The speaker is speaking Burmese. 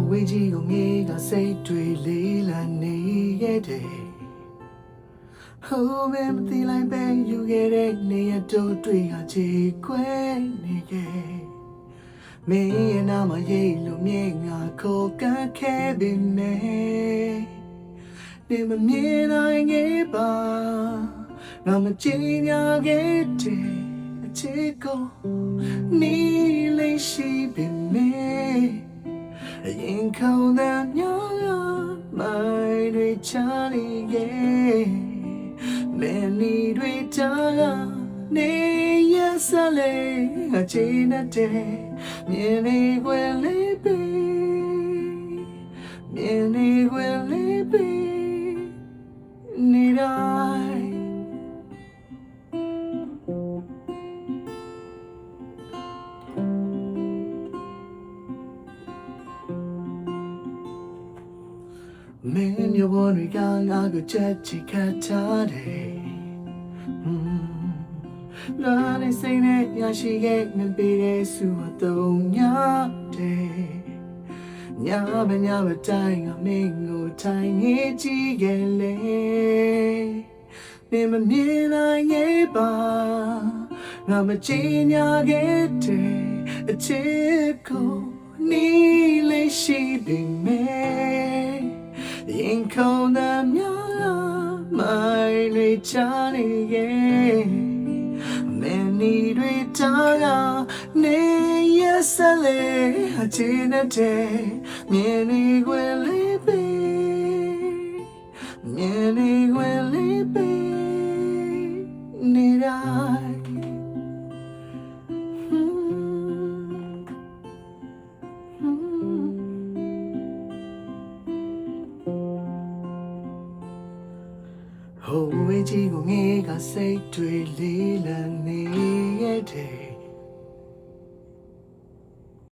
ဝေးကြီးကိုငေးကစိတ်တွေလေးလံနေရဲ့တဲ့ဟိုမင်းမသိလိုက်ပဲယူခဲ့တဲ့နေရတို့တွေကချေခွဲနေခဲ့မင်းရဲ့နာမရိပ်လို့မြင်ငါခေါ်ကပ်ခဲ့ပြီမဲ့နေမမြင်နိုင်ခဲ့ပါငါမကြည့်ညာခဲ့တဲ့အချစ်ကိုနီးလေးရှိပြီမဲ့အရင်ခေါင်းသားများမိုင်းတွေချနေခဲ့မင်းနေတွေချနေရစလေအချီနေတဲ့မြင်နေွယ်လေးပဲမြင်နေွယ်လေးပဲနေတိုင်းမင်းမျိုးပေါ်တွေကငါကိုချက်ချခတ်ထားတယ်လာနေစိတ်နဲ့ရရှိခဲ့မပေးတဲ့စုတော့ညတဲ့ညမတိုင်းငါမင်းကိုထိုင်နေကြည့်ခဲ့လေနေမမြင်နိုင်ခဲ့ပါငါမကြည့်ညာခဲ့တဲ့အချစ်ကိုနီးလေးရှိပြီမဲ့ရင်ခုန်the my returning again many retire ne yesale achina de many will be need Iဝေးကြီးကိုငေးကစိတ်တွေလေးလံနေရဲ့တဲ့